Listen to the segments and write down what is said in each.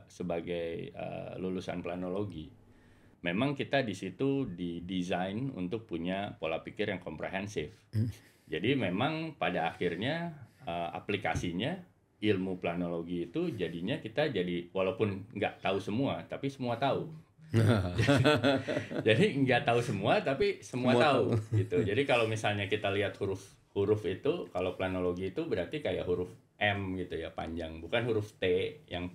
kita sebagai lulusan planologi, memang kita di situ didesain untuk punya pola pikir yang komprehensif. Jadi memang pada akhirnya aplikasinya ilmu planologi itu jadinya kita jadi walaupun nggak tahu semua, tapi semua tahu. Jadi nggak tahu semua, tapi semua tahu gitu. Jadi kalau misalnya kita lihat huruf itu, kalau planologi itu berarti kayak huruf M gitu ya, panjang, bukan huruf T yang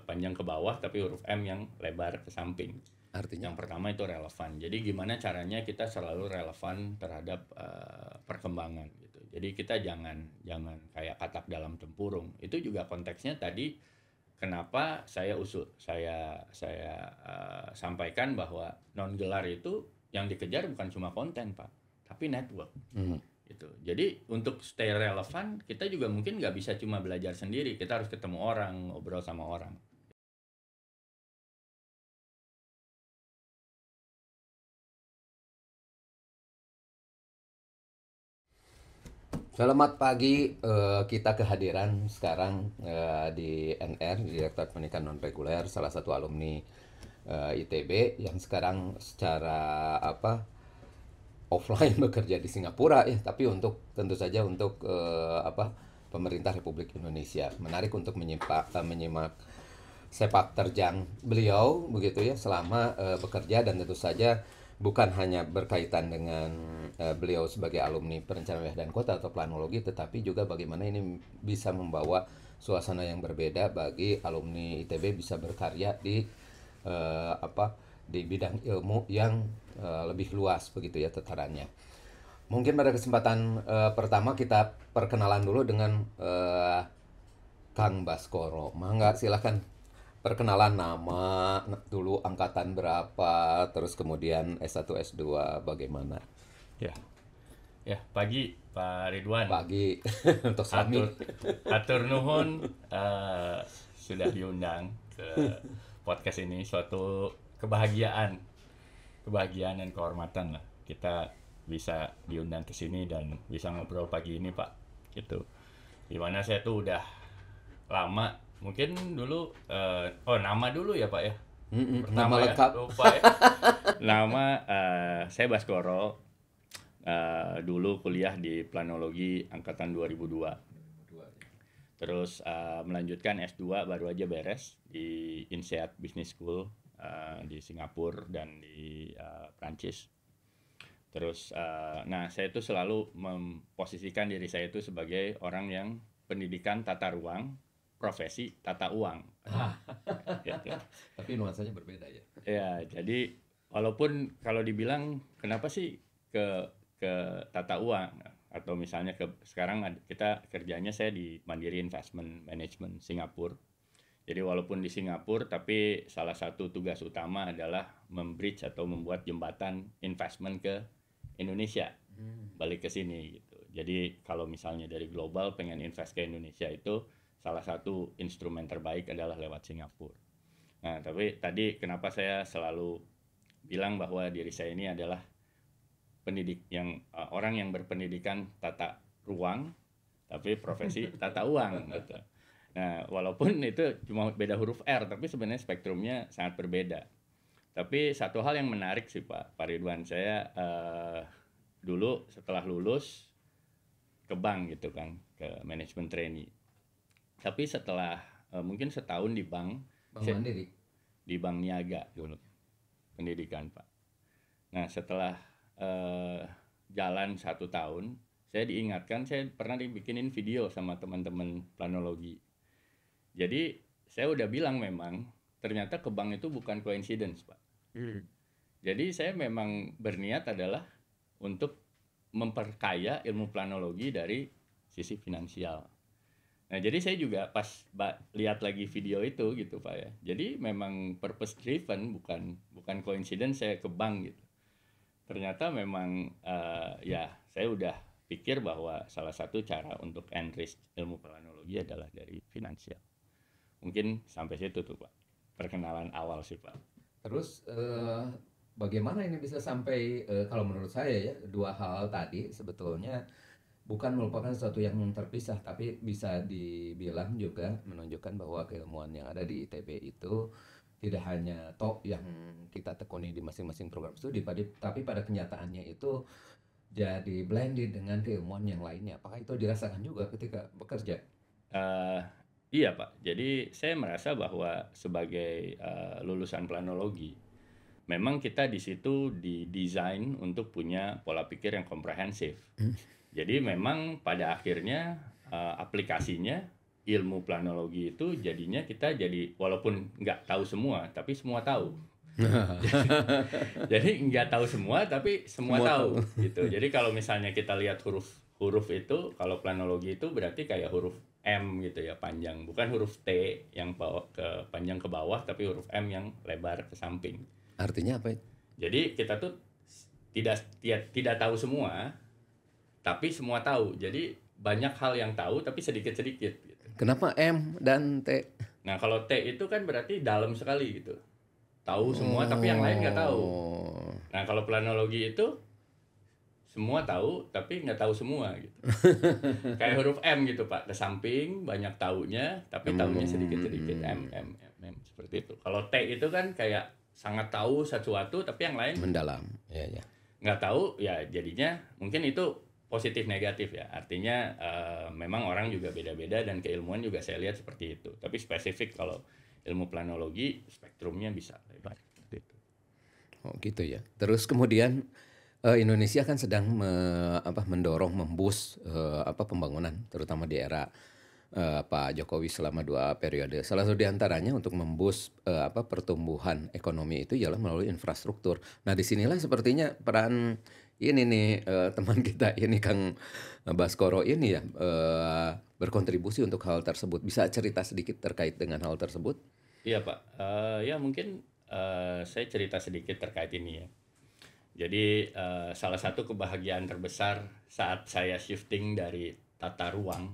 panjang ke bawah, tapi huruf M yang lebar ke samping. Artinya Yang pertama itu relevan. Jadi gimana caranya kita selalu relevan terhadap perkembangan gitu. Jadi kita jangan kayak katak dalam tempurung. Itu juga konteksnya tadi kenapa saya sampaikan bahwa non gelar itu yang dikejar bukan cuma konten, Pak, tapi network. Gitu. Jadi untuk stay relevan kita juga mungkin nggak bisa cuma belajar sendiri, kita harus ketemu orang, ngobrol sama orang. Selamat pagi, kita kehadiran sekarang di NR, Direktur Pendidikan Non-Reguler, salah satu alumni ITB yang sekarang secara offline bekerja di Singapura ya, tapi tentu saja untuk pemerintah Republik Indonesia. Menarik untuk menyimak sepak terjang beliau begitu ya selama bekerja, dan tentu saja bukan hanya berkaitan dengan beliau sebagai alumni perencanaan wilayah dan kota atau planologi, tetapi juga bagaimana ini bisa membawa suasana yang berbeda bagi alumni ITB bisa berkarya di di bidang ilmu yang lebih luas begitu ya tatarannya. Mungkin pada kesempatan pertama kita perkenalan dulu dengan Kang Baskoro. Mangga silakan perkenalan, nama dulu, angkatan berapa, terus kemudian S1 S2 bagaimana. Ya, pagi Pak Ridwan. Pagi untuk Sami. Atur nuhun sudah diundang ke podcast ini, suatu kebahagiaan dan kehormatan lah kita bisa diundang ke sini dan bisa ngobrol pagi ini, Pak. Gitu. Dimana saya tuh udah lama, mungkin dulu nama dulu ya Pak ya. Nama lengkap. Lupa ya. Nama saya Baskoro. Dulu kuliah di planologi angkatan 2002. Terus melanjutkan S2 baru aja beres di INSEAD Business School di Singapura dan di Prancis. Terus nah saya itu selalu memposisikan diri saya itu sebagai orang yang pendidikan tata ruang, profesi tata uang. Gitu. Tapi nuansanya berbeda ya. Ya, jadi walaupun kalau dibilang kenapa sih ke tata uang, atau misalnya sekarang kita kerjanya saya di Mandiri Investment Management Singapura. Jadi walaupun di Singapura, tapi salah satu tugas utama adalah membridge atau membuat jembatan investment ke Indonesia, balik ke sini gitu. Jadi kalau misalnya dari global pengen invest ke Indonesia, itu salah satu instrumen terbaik adalah lewat Singapura. Nah, tapi tadi kenapa saya selalu bilang bahwa diri saya ini adalah orang yang berpendidikan tata ruang tapi profesi tata uang gitu. Nah, walaupun itu cuma beda huruf R, tapi sebenarnya spektrumnya sangat berbeda. Tapi satu hal yang menarik sih Pak Ridwan, saya dulu setelah lulus ke bank gitu kan, ke manajemen trainee. Tapi setelah mungkin setahun di bank Mandiri, di Bank Niaga dulu pendidikan Pak. Nah, setelah jalan 1 tahun, saya diingatkan, saya pernah dibikinin video sama teman-teman planologi. Jadi saya udah bilang memang ternyata ke bank itu bukan coincidence Pak. Jadi saya memang berniat adalah untuk memperkaya ilmu planologi dari sisi finansial. Nah, jadi saya juga pas lihat lagi video itu gitu Pak ya. Jadi memang purpose driven, bukan coincidence saya ke bank gitu. Ternyata memang ya saya udah pikir bahwa salah satu cara untuk enrich ilmu planologi adalah dari finansial. Mungkin sampai situ tuh Pak, perkenalan awal sih Pak. Terus bagaimana ini bisa sampai kalau menurut saya ya, dua hal tadi sebetulnya bukan merupakan sesuatu yang terpisah, tapi bisa dibilang juga menunjukkan bahwa keilmuan yang ada di ITB itu tidak hanya yang kita tekuni di masing-masing program studi, tapi pada kenyataannya itu jadi blended dengan keilmuan yang lainnya. Apakah itu dirasakan juga ketika bekerja? Eh, iya Pak, jadi saya merasa bahwa sebagai lulusan planologi, memang kita di situ didesain untuk punya pola pikir yang komprehensif. Jadi memang pada akhirnya aplikasinya ilmu planologi itu jadinya kita jadi walaupun nggak tahu semua, tapi semua tahu. Jadi nggak tahu semua, tapi semua Semua tahu tahu. gitu. Jadi kalau misalnya kita lihat huruf itu, kalau planologi itu berarti kayak huruf M gitu ya, panjang, bukan huruf T yang panjang ke bawah, tapi huruf M yang lebar ke samping. Artinya apa itu? Jadi kita tuh tidak tahu semua, tapi semua tahu. Jadi banyak hal yang tahu tapi sedikit-sedikit gitu. Kenapa M dan T? Nah, kalau T itu kan berarti dalam sekali gitu. Tahu semua tapi yang lain nggak tahu. Oh. Nah, kalau planologi itu semua tahu tapi nggak tahu semua gitu. Kayak huruf M gitu Pak, ke samping banyak tahunya tapi tahunya sedikit-sedikit, M seperti itu. Kalau T itu kan kayak sangat tahu sesuatu tapi yang lain Mendalam. Ya, ya. nggak tahu, ya jadinya mungkin itu positif negatif ya. Artinya memang orang juga beda-beda dan keilmuan juga saya lihat seperti itu. Tapi spesifik kalau ilmu planologi spektrumnya bisa lebar seperti itu. Oh gitu ya. Terus kemudian Indonesia kan sedang mendorong memboost pembangunan, terutama di era Pak Jokowi selama 2 periode. Salah satu diantaranya untuk memboost pertumbuhan ekonomi itu ialah melalui infrastruktur. Nah disinilah sepertinya peran ini nih teman kita ini Kang Baskoro ini ya berkontribusi untuk hal tersebut. Bisa cerita sedikit terkait dengan hal tersebut? Iya Pak, ya mungkin saya cerita sedikit terkait ini ya. Jadi salah satu kebahagiaan terbesar saat saya shifting dari tata ruang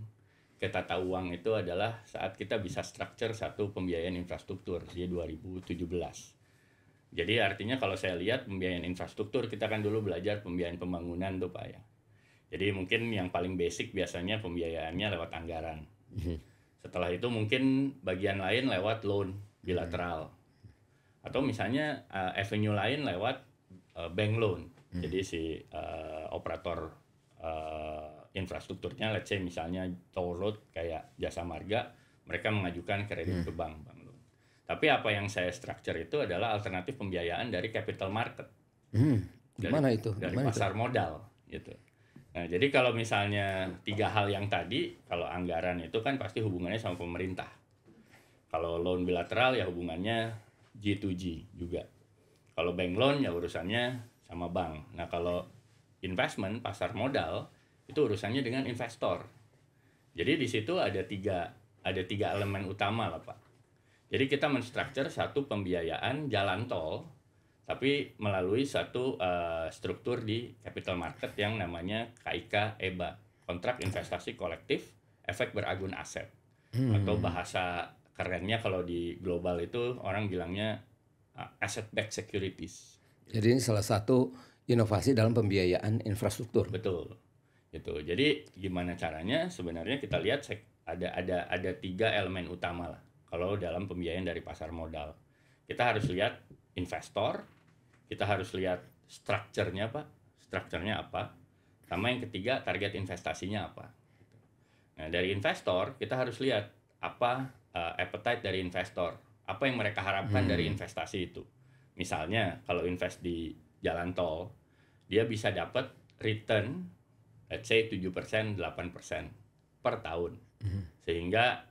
ke tata uang itu adalah saat kita bisa structure satu pembiayaan infrastruktur di 2017. Jadi artinya kalau saya lihat pembiayaan infrastruktur, kita kan dulu belajar pembiayaan pembangunan tuh Pak ya. Jadi mungkin yang paling basic biasanya pembiayaannya lewat anggaran. Setelah itu mungkin bagian lain lewat loan bilateral. Atau misalnya avenue lain lewat bank loan. Jadi si operator infrastrukturnya, let's say misalnya toll road kayak Jasa Marga, mereka mengajukan kredit ke bank loan. Tapi apa yang saya structure itu adalah alternatif pembiayaan dari capital market. Gimana itu? Dari Gimana pasar modal gitu. Nah, jadi kalau misalnya 3 hal yang tadi, kalau anggaran itu kan pasti hubungannya sama pemerintah. Kalau loan bilateral ya hubungannya G2G juga. Kalau bank loan ya urusannya sama bank. Nah, kalau investment, pasar modal, itu urusannya dengan investor. Jadi di situ ada tiga elemen utama lah Pak. Jadi kita menstruktur satu pembiayaan jalan tol, tapi melalui satu struktur di capital market yang namanya KIK EBA, kontrak investasi kolektif efek beragun aset. Atau bahasa kerennya kalau di global itu orang bilangnya asset backed securities. Jadi ini salah satu inovasi dalam pembiayaan infrastruktur. Betul. Gitu. Jadi gimana caranya? Sebenarnya kita lihat ada 3 elemen utama lah kalau dalam pembiayaan dari pasar modal. Kita harus lihat investor, kita harus lihat strukturnya Pak, strukturnya apa, sama yang ketiga target investasinya apa. Nah dari investor kita harus lihat apa appetite dari investor, apa yang mereka harapkan dari investasi itu. Misalnya kalau invest di jalan tol, dia bisa dapat return let's say 7%, 8% per tahun. Sehingga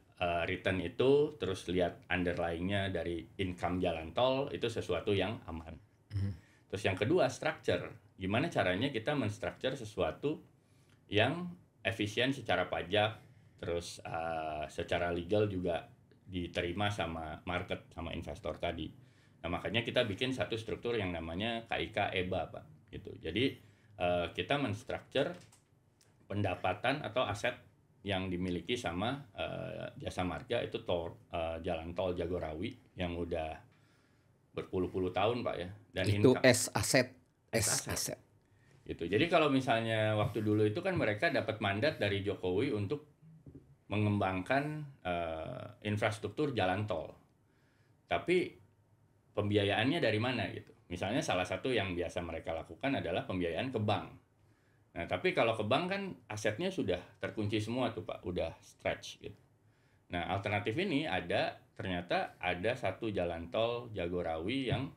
return itu terus lihat underlying-nya dari income jalan tol itu sesuatu yang aman. Terus yang kedua structure. Gimana caranya kita menstructure sesuatu yang efisien secara pajak, terus secara legal juga diterima sama market, sama investor tadi. Nah makanya kita bikin satu struktur yang namanya KIK EBA Pak. Gitu. Jadi kita menstructure pendapatan atau aset yang dimiliki sama Jasa Marga itu jalan tol Jagorawi yang udah berpuluh-puluh tahun Pak ya. Dan itu aset. gitu. Jadi kalau misalnya waktu dulu itu kan mereka dapat mandat dari Jokowi untuk mengembangkan infrastruktur jalan tol. Tapi pembiayaannya dari mana gitu. Misalnya salah satu yang biasa mereka lakukan adalah pembiayaan ke bank. Nah, tapi kalau ke bank kan asetnya sudah terkunci semua tuh Pak, udah stretch gitu. Nah, alternatif ini ternyata ada satu jalan tol Jagorawi yang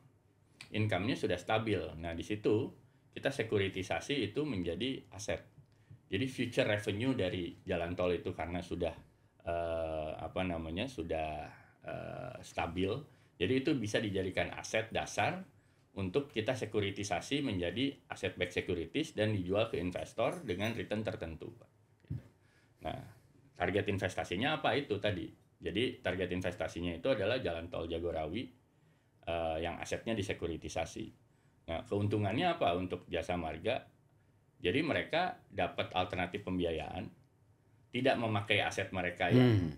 income-nya sudah stabil. Nah, di situ kita sekuritisasi itu menjadi aset. Jadi future revenue dari jalan tol itu karena sudah sudah stabil. Jadi itu bisa dijadikan aset dasar untuk kita sekuritisasi menjadi aset backed securities dan dijual ke investor dengan return tertentu, Pak. Nah, target investasinya apa itu tadi? Jadi target investasinya itu adalah jalan tol Jagorawi yang asetnya disekuritisasi. Nah, keuntungannya apa untuk Jasa Marga? Jadi mereka dapat alternatif pembiayaan, tidak memakai aset mereka yang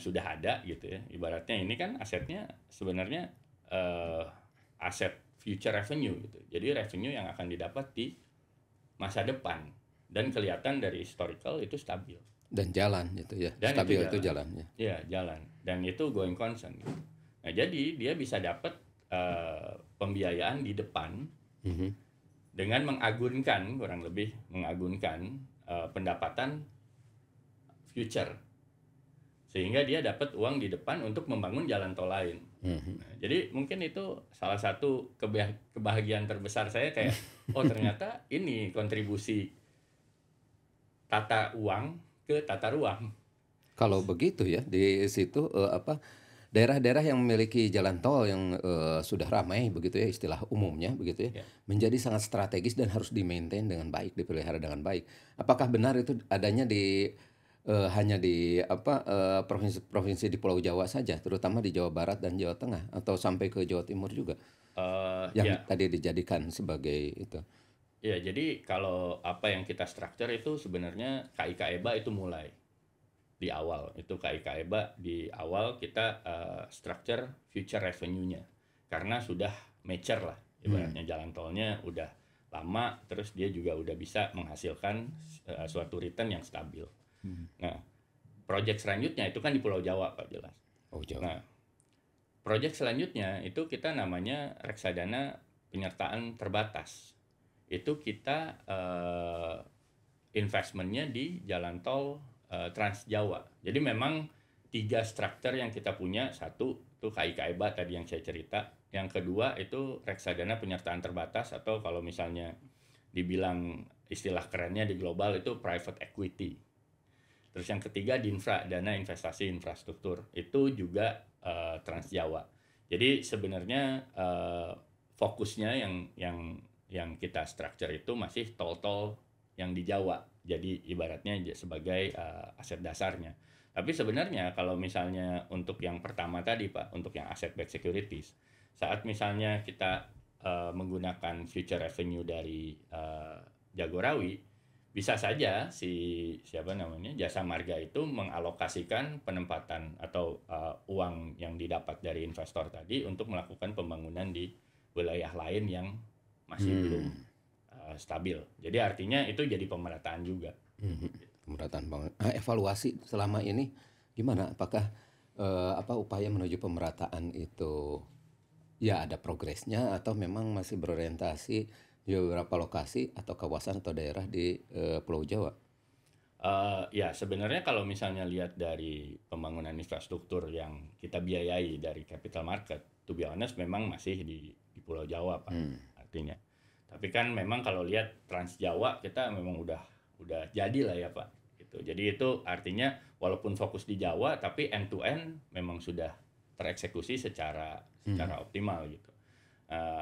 sudah ada gitu ya. Ibaratnya ini kan asetnya sebenarnya aset future revenue gitu. Jadi revenue yang akan didapat di masa depan dan kelihatan dari historical itu stabil. Dan jalan gitu ya. Dan stabil itu jalannya. Iya, jalan. Dan itu going concern gitu. Nah, jadi dia bisa dapat pembiayaan di depan dengan kurang lebih mengagunkan pendapatan future, sehingga dia dapat uang di depan untuk membangun jalan tol lain. Nah, jadi mungkin itu salah satu kebahagiaan terbesar saya, kayak ternyata ini kontribusi tata uang ke tata ruang. Kalau begitu ya, di situ daerah-daerah yang memiliki jalan tol yang sudah ramai begitu ya, istilah umumnya begitu ya, menjadi sangat strategis dan harus di-maintain dengan baik, dipelihara dengan baik. Apakah benar itu adanya hanya di provinsi-provinsi di Pulau Jawa saja, terutama di Jawa Barat dan Jawa Tengah, atau sampai ke Jawa Timur juga, yang tadi dijadikan sebagai itu? Ya, jadi kalau apa yang kita structure itu sebenarnya KIK EBA itu mulai di awal. Itu KIK EBA di awal kita structure future revenue-nya. Karena sudah mature lah. Ibaratnya jalan tolnya udah lama, terus dia juga udah bisa menghasilkan suatu return yang stabil. Nah, project selanjutnya itu kan di Pulau Jawa, Pak, jelas. Jawa. Nah, project selanjutnya itu kita namanya reksadana penyertaan terbatas. Itu kita investmentnya di jalan tol Trans Jawa. Jadi memang 3 struktur yang kita punya. Satu itu KIK EBA tadi yang saya cerita. Yang kedua itu reksadana penyertaan terbatas, atau kalau misalnya dibilang istilah kerennya di global itu private equity. Terus yang ketiga Dinfra, dana investasi infrastruktur. Itu juga Trans Jawa. Jadi sebenarnya fokusnya yang kita structure itu masih tol-tol yang di Jawa. Jadi ibaratnya sebagai aset dasarnya. Tapi sebenarnya kalau misalnya untuk yang pertama tadi, Pak, untuk yang asset backed securities, saat misalnya kita menggunakan future revenue dari Jagorawi, bisa saja Jasa Marga itu mengalokasikan penempatan atau uang yang didapat dari investor tadi untuk melakukan pembangunan di wilayah lain yang masih belum stabil. Jadi artinya itu jadi pemerataan juga. Pemerataan banget. Evaluasi selama ini gimana? Apakah upaya menuju pemerataan itu ya ada progresnya, atau memang masih berorientasi di beberapa lokasi atau kawasan atau daerah di Pulau Jawa? Ya sebenarnya kalau misalnya lihat dari pembangunan infrastruktur yang kita biayai dari capital market, to be honest memang masih di Pulau Jawa, Pak, artinya. Tapi kan memang kalau lihat Trans Jawa kita memang udah jadi lah ya, Pak. Gitu. Jadi itu artinya walaupun fokus di Jawa, tapi end to end memang sudah tereksekusi secara optimal gitu.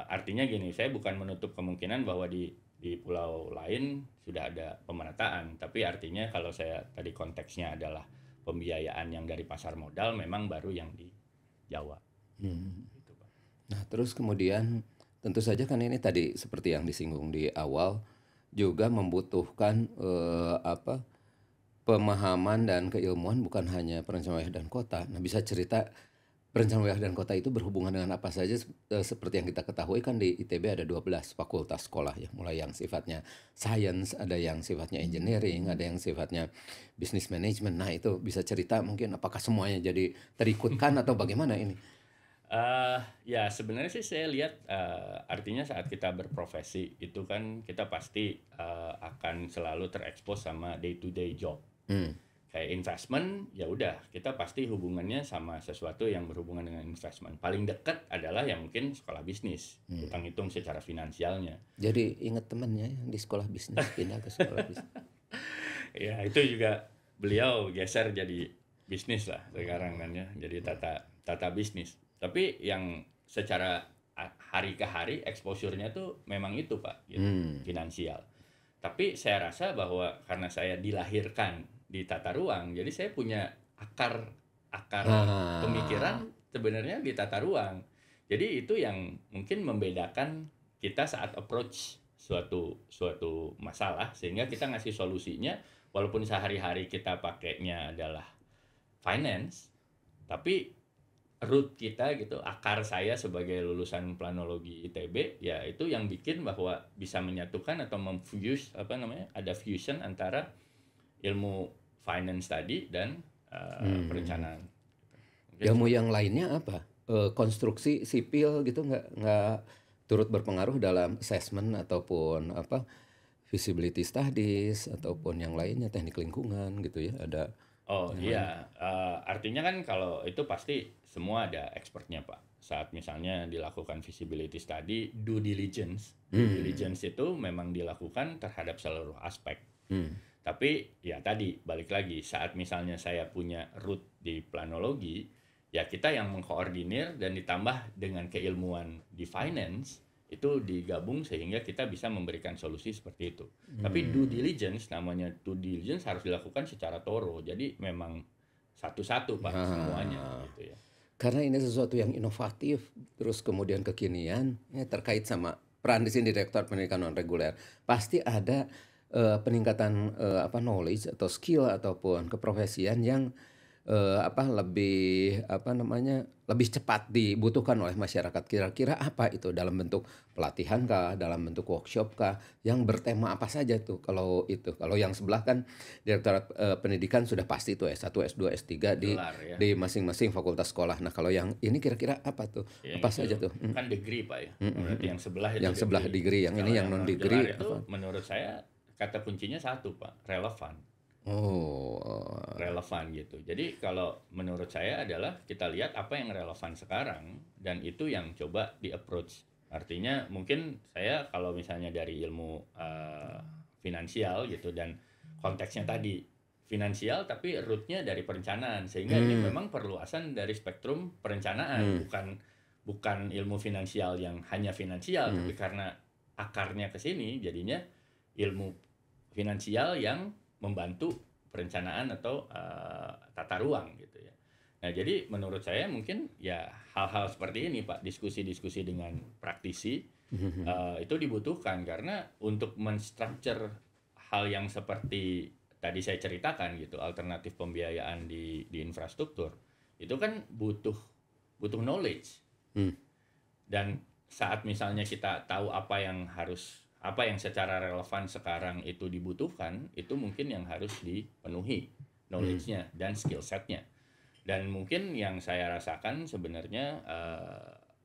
Artinya gini, saya bukan menutup kemungkinan bahwa di pulau lain sudah ada pemerataan, tapi artinya kalau saya tadi konteksnya adalah pembiayaan yang dari pasar modal, memang baru yang di Jawa. Gitu, Pak. Nah, terus kemudian tentu saja kan ini tadi seperti yang disinggung di awal juga membutuhkan pemahaman dan keilmuan bukan hanya perencana wilayah dan kota. Nah, bisa cerita Perencanaan wilayah dan kota itu berhubungan dengan apa saja? Seperti yang kita ketahui kan di ITB ada 12 fakultas sekolah ya, mulai yang sifatnya science, ada yang sifatnya engineering, ada yang sifatnya business management. Nah, itu bisa cerita mungkin apakah semuanya jadi terikutkan atau bagaimana ini? Ya sebenarnya sih saya lihat, artinya saat kita berprofesi itu kan kita pasti, akan selalu terekspos sama day to day job. Hmm. Kayak investment, ya udah kita pasti hubungannya sama sesuatu yang berhubungan dengan investment. Paling dekat adalah yang mungkin sekolah bisnis, hitung-hitung secara finansialnya. Jadi ingat temannya yang di sekolah bisnis pindah ke sekolah bisnis. Ya itu juga beliau geser jadi bisnis lah sekarang kan ya, jadi tata bisnis. Tapi yang secara hari ke hari exposure-nya tuh memang itu Pak, gitu, finansial. Tapi saya rasa bahwa karena saya dilahirkan di tata ruang, jadi saya punya akar pemikiran sebenarnya di tata ruang. Jadi itu yang mungkin membedakan kita saat approach suatu masalah, sehingga kita ngasih solusinya walaupun sehari-hari kita pakainya adalah finance, tapi root kita gitu, akar saya sebagai lulusan planologi ITB ya itu yang bikin bahwa bisa menyatukan atau memfuse ada fusion antara ilmu finance tadi dan perencanaan. Mungkin Ilmu yang lainnya apa? Konstruksi sipil gitu nggak turut berpengaruh dalam assessment ataupun apa feasibility studies ataupun yang lainnya teknik lingkungan gitu ya ada. Oh iya, artinya kan kalau itu pasti semua ada expertnya Pak. Saat misalnya dilakukan feasibility study, due diligence itu memang dilakukan terhadap seluruh aspek. Tapi ya tadi balik lagi, saat misalnya saya punya root di planologi, ya kita yang mengkoordinir dan ditambah dengan keilmuan di finance, itu digabung sehingga kita bisa memberikan solusi seperti itu. Tapi namanya due diligence harus dilakukan secara thorough. Jadi memang satu-satu Pak semuanya gitu ya. Karena ini sesuatu yang inovatif, terus kemudian kekinian, ya terkait sama peran di sini Direktorat Pendidikan Non Reguler, pasti ada peningkatan knowledge atau skill ataupun keprofesian yang lebih cepat dibutuhkan oleh masyarakat. Kira-kira apa itu dalam bentuk pelatihan kah, dalam bentuk workshop kah, yang bertema apa saja tuh kalau itu. Kalau yang sebelah kan Direktorat Pendidikan sudah pasti tuh S1, S2, S3 Gelar, ya. di masing-masing fakultas sekolah. Nah, kalau yang ini kira-kira apa tuh? Yang apa itu saja tuh? kan degree Pak ya. Berarti yang sebelah itu Yang sebelah degree, yang ini yang non degree itu menurut saya kata kuncinya satu Pak, relevan. Relevan gitu. Jadi kalau menurut saya adalah kita lihat apa yang relevan sekarang dan itu yang coba di approach. Artinya mungkin saya kalau misalnya dari ilmu finansial gitu dan konteksnya tadi finansial tapi rootnya dari perencanaan sehingga ini memang perluasan dari spektrum perencanaan, bukan ilmu finansial yang hanya finansial tapi karena akarnya ke sini jadinya ilmu finansial yang membantu perencanaan atau tata ruang gitu ya. Nah jadi menurut saya mungkin ya hal-hal seperti ini Pak, diskusi-diskusi dengan praktisi itu dibutuhkan karena untuk menstructure hal yang seperti tadi saya ceritakan gitu, alternatif pembiayaan di infrastruktur itu kan butuh knowledge. Dan saat misalnya kita tahu apa yang secara relevan sekarang itu dibutuhkan, itu mungkin yang harus dipenuhi knowledge-nya dan skill set-nya. Dan mungkin yang saya rasakan sebenarnya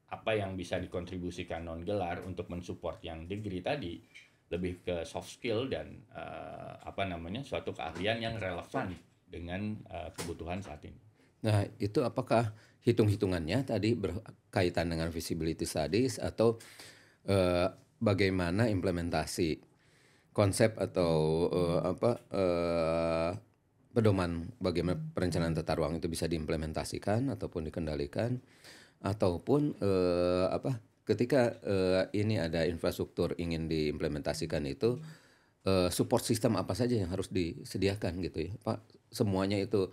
apa yang bisa dikontribusikan non gelar untuk mensupport yang degree tadi lebih ke soft skill dan suatu keahlian yang relevan dengan kebutuhan saat ini. Nah, itu apakah hitung-hitungannya tadi berkaitan dengan feasibility studies atau bagaimana implementasi konsep atau pedoman bagaimana perencanaan tata ruang itu bisa diimplementasikan ataupun dikendalikan ataupun ketika ini ada infrastruktur ingin diimplementasikan itu support system apa saja yang harus disediakan gitu ya Pak, semuanya itu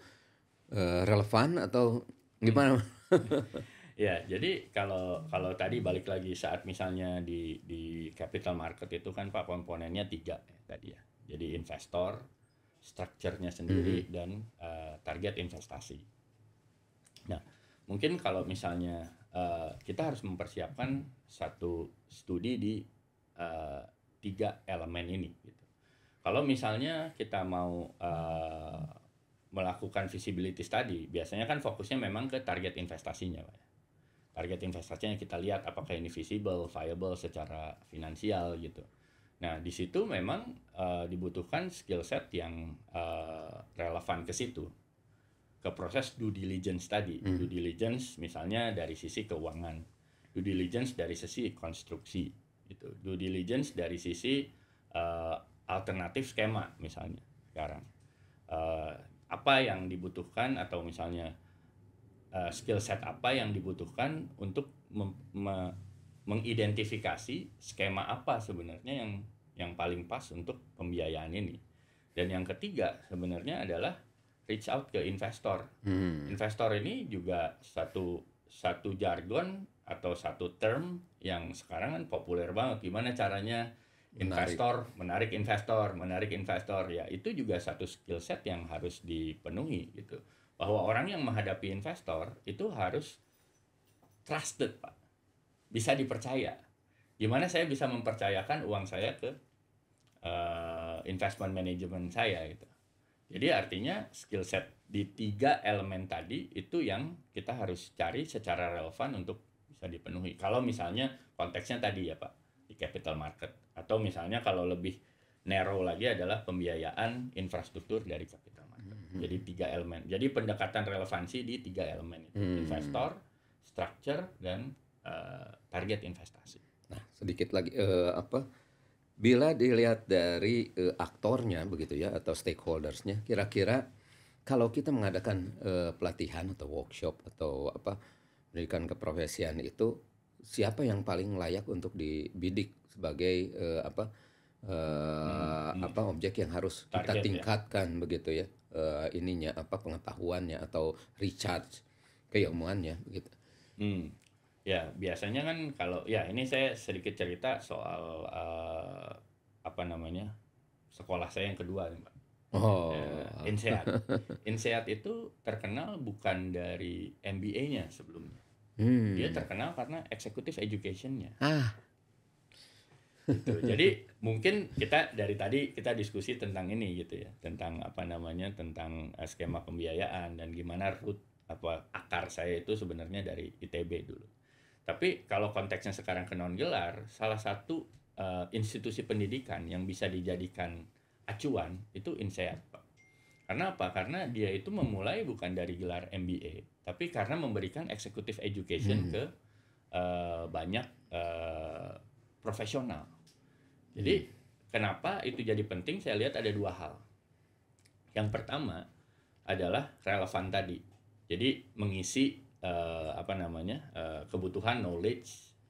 relevan atau gimana? Ya, jadi kalau tadi balik lagi saat misalnya di capital market itu kan Pak komponennya 3 ya, tadi ya. Jadi investor, structure-nya sendiri dan target investasi. Nah, mungkin kalau misalnya kita harus mempersiapkan satu studi di eh, 3 elemen ini gitu. Kalau misalnya kita mau melakukan feasibility study, biasanya kan fokusnya memang ke target investasinya, Pak. Target investasinya kita lihat apakah ini visible, viable secara finansial gitu. Nah, di situ memang dibutuhkan skill set yang relevan ke situ, ke proses due diligence tadi. Due diligence misalnya dari sisi keuangan, due diligence dari sisi konstruksi, gitu. Due diligence dari sisi alternatif skema misalnya sekarang. Apa yang dibutuhkan atau misalnya skill set apa yang dibutuhkan untuk mengidentifikasi skema apa sebenarnya yang paling pas untuk pembiayaan ini. Dan yang ketiga sebenarnya adalah reach out ke investor. Investor ini juga satu jargon atau satu term yang sekarang kan populer banget. Gimana caranya menarik investor, ya itu juga satu skill set yang harus dipenuhi gitu. Bahwa orang yang menghadapi investor itu harus trusted, Pak. Bisa dipercaya. Gimana saya bisa mempercayakan uang saya ke investment management saya gitu. Jadi artinya skill set di 3 elemen tadi itu yang kita harus cari secara relevan untuk bisa dipenuhi. Kalau misalnya konteksnya tadi ya Pak, di capital market. Atau misalnya kalau lebih narrow lagi adalah pembiayaan infrastruktur dari capital market. Jadi 3 elemen. Jadi pendekatan relevansi di 3 elemen itu. Investor, structure, dan target investasi. Nah, sedikit lagi bila dilihat dari aktornya begitu ya atau stakeholdersnya, kira-kira kalau kita mengadakan pelatihan atau workshop atau pendidikan keprofesian itu, siapa yang paling layak untuk dibidik sebagai objek yang harus kita tingkatkan begitu ya, ininya pengetahuannya atau recharge keilmuannya begitu. Ya, biasanya kan kalau ya ini saya sedikit cerita soal sekolah saya yang kedua nih, Pak. INSEAD. INSEAD itu terkenal bukan dari MBA-nya sebelumnya. Dia terkenal karena executive education-nya. Gitu. Jadi mungkin kita dari tadi kita diskusi tentang ini gitu ya, tentang tentang skema pembiayaan dan gimana akar saya itu sebenarnya dari ITB dulu. Tapi kalau konteksnya sekarang ke non-gelar, salah satu institusi pendidikan yang bisa dijadikan acuan itu INSEAD, Pak. Karena apa? Karena dia itu memulai bukan dari gelar MBA, tapi karena memberikan executive education ke banyak profesional. Jadi kenapa itu jadi penting? Saya lihat ada 2 hal. Yang pertama adalah relevan tadi. Jadi mengisi kebutuhan knowledge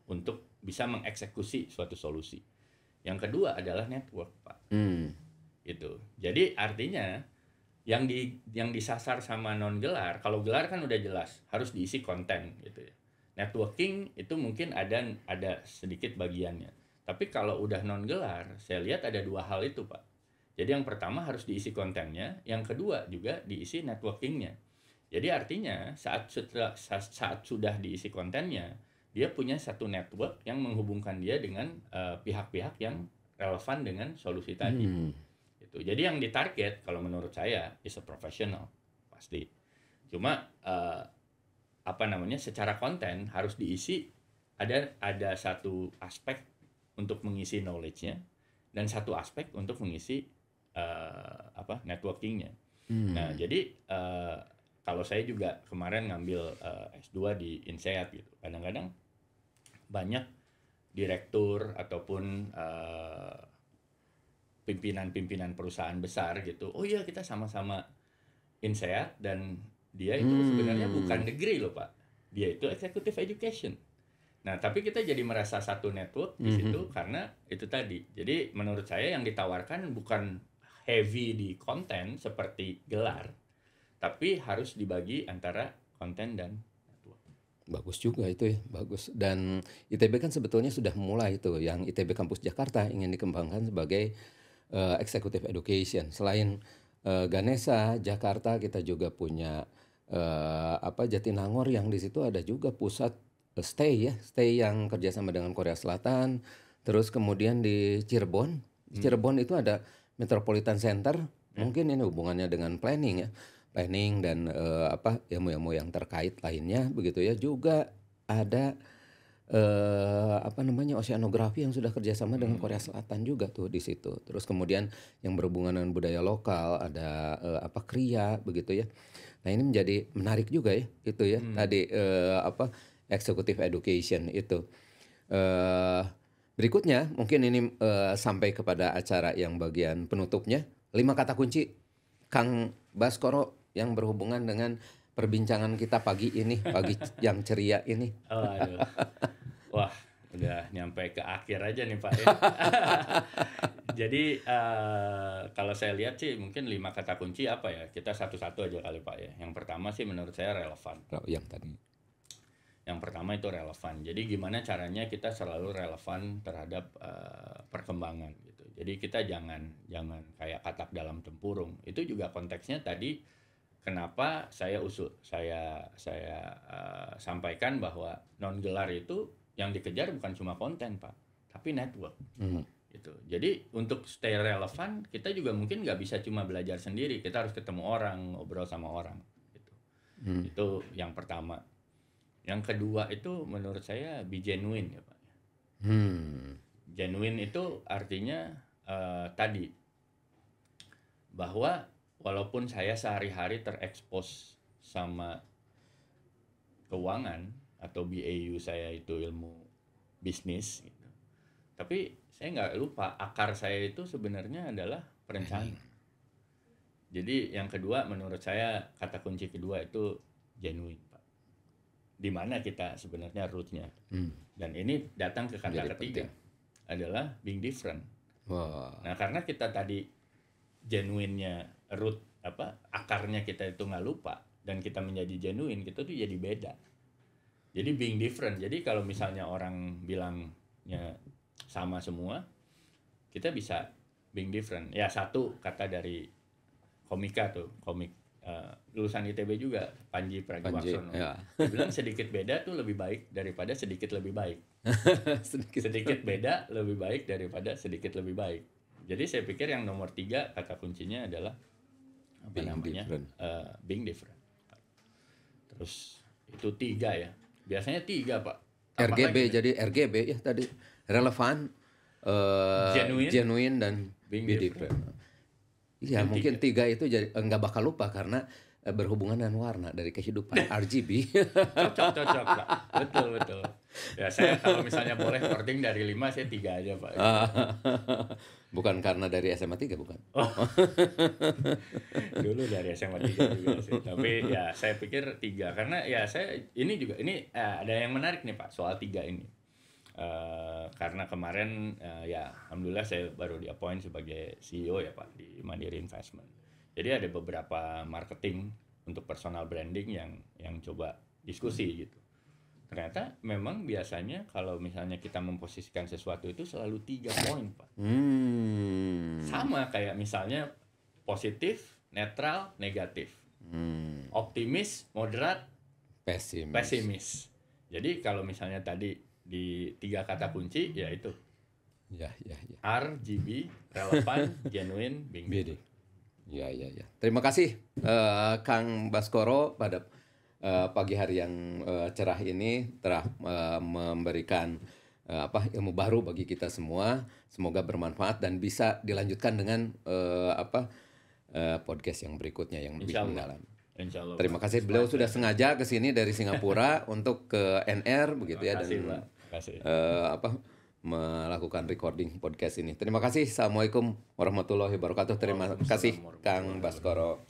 untuk bisa mengeksekusi suatu solusi. Yang kedua adalah network, Pak. Itu. Jadi artinya yang disasar sama non gelar, kalau gelar kan udah jelas harus diisi konten gitu ya. Networking itu mungkin ada sedikit bagiannya. Tapi kalau udah non gelar, saya lihat ada 2 hal itu, Pak. Jadi yang pertama harus diisi kontennya, yang kedua juga diisi networkingnya. Jadi artinya saat sudah diisi kontennya, dia punya satu network yang menghubungkan dia dengan pihak-pihak yang relevan dengan solusi tadi. Gitu. Jadi yang ditarget kalau menurut saya is a professional pasti. Cuma secara konten harus diisi ada satu aspek untuk mengisi knowledge-nya dan satu aspek untuk mengisi networking-nya. Nah, jadi kalau saya juga kemarin ngambil S2 di INSEAD gitu. Kadang-kadang banyak direktur ataupun pimpinan-pimpinan perusahaan besar gitu. Oh iya, kita sama-sama INSEAD dan dia itu sebenarnya bukan degree loh, Pak. Dia itu executive education. Nah, tapi kita jadi merasa satu network di situ karena itu tadi. Jadi menurut saya yang ditawarkan bukan heavy di konten seperti gelar, tapi harus dibagi antara konten dan network. Bagus juga itu ya, bagus. Dan ITB kan sebetulnya sudah mulai itu, yang ITB Kampus Jakarta ingin dikembangkan sebagai executive education. Selain Ganesha, Jakarta kita juga punya Jatinangor yang di situ ada juga pusat stay yang kerjasama dengan Korea Selatan. Terus kemudian di Cirebon itu ada Metropolitan Center. Mungkin ini hubungannya dengan planning dan ilmu-ilmu yang terkait lainnya begitu ya. Juga ada oceanografi yang sudah kerjasama dengan Korea Selatan juga tuh di situ. Terus kemudian yang berhubungan dengan budaya lokal ada kriya begitu ya. Nah ini menjadi menarik juga ya itu ya tadi executive education itu. Berikutnya mungkin ini sampai kepada acara yang bagian penutupnya 5 kata kunci Kang Baskoro yang berhubungan dengan perbincangan kita pagi yang ceria ini. Oh, aduh. Wah, udah nyampe ke akhir aja nih Pak ya. Jadi kalau saya lihat sih mungkin 5 kata kunci apa ya? Kita satu-satu aja kali Pak ya. Yang pertama sih menurut saya relevan. Yang pertama itu relevan. Jadi gimana caranya kita selalu relevan terhadap perkembangan gitu. Jadi kita jangan kayak katak dalam tempurung. Itu juga konteksnya tadi kenapa saya sampaikan bahwa non gelar itu yang dikejar bukan cuma konten Pak, tapi network. Gitu. Jadi untuk stay relevan kita juga mungkin nggak bisa cuma belajar sendiri, kita harus ketemu orang, ngobrol sama orang. Gitu. Itu yang pertama. Yang kedua itu menurut saya be genuine ya Pak. Genuine itu artinya tadi bahwa walaupun saya sehari-hari terekspos sama keuangan atau BAU saya itu ilmu bisnis gitu. Tapi saya nggak lupa akar saya itu sebenarnya adalah perencanaan. Jadi yang kedua menurut saya kata kunci kedua itu genuine Pak. Di mana kita sebenarnya rootnya. Dan ini datang ke kata ketiga adalah being different. Nah karena kita tadi genuine-nya akarnya kita itu nggak lupa dan kita menjadi genuine, kita tuh jadi beda. Jadi being different. Jadi kalau misalnya orang bilangnya sama semua, kita bisa being different. Ya satu kata dari komika tuh, komik lulusan ITB juga, Panji Pragiwaksono. Ya. Dia bilang sedikit beda tuh lebih baik daripada sedikit lebih baik. sedikit beda lebih baik daripada sedikit lebih baik. Jadi saya pikir yang nomor 3 kata kuncinya adalah being different. Terus itu 3 ya. Biasanya 3 Pak. RGB jadi RGB ya tadi relevan, genuine dan being different. Iya mungkin 3 itu jadi nggak bakal lupa karena berhubungan dengan warna dari kehidupan RGB. Cocok Pak. Betul. Ya saya kalau misalnya boleh voting dari 5 saya 3 aja Pak. Bukan karena dari SMA 3 bukan. Dulu dari SMA 3 juga sih. Tapi ya saya pikir 3 karena ya saya ini ada yang menarik nih Pak soal 3 ini. Karena kemarin ya alhamdulillah saya baru di-appoint sebagai CEO ya Pak di Mandiri Investment. Jadi ada beberapa marketing untuk personal branding yang coba diskusi gitu. Ternyata memang biasanya kalau misalnya kita memposisikan sesuatu itu selalu 3 poin Pak. Sama kayak misalnya positif, netral, negatif. Optimis, moderat, pesimis. Jadi kalau misalnya tadi di 3 kata kunci ya itu. Ya. RGB, relevan, genuine, being different. Ya. Terima kasih Kang Baskoro pada pagi hari yang cerah ini telah memberikan ilmu baru bagi kita semua. Semoga bermanfaat dan bisa dilanjutkan dengan podcast yang berikutnya yang lebih mendalam. Insyaallah. Terima kasih beliau sudah sengaja ke sini dari Singapura untuk ke NR begitu ya dan melakukan recording podcast ini. Terima kasih. Assalamualaikum warahmatullahi wabarakatuh. Terima kasih Kang Baskoro.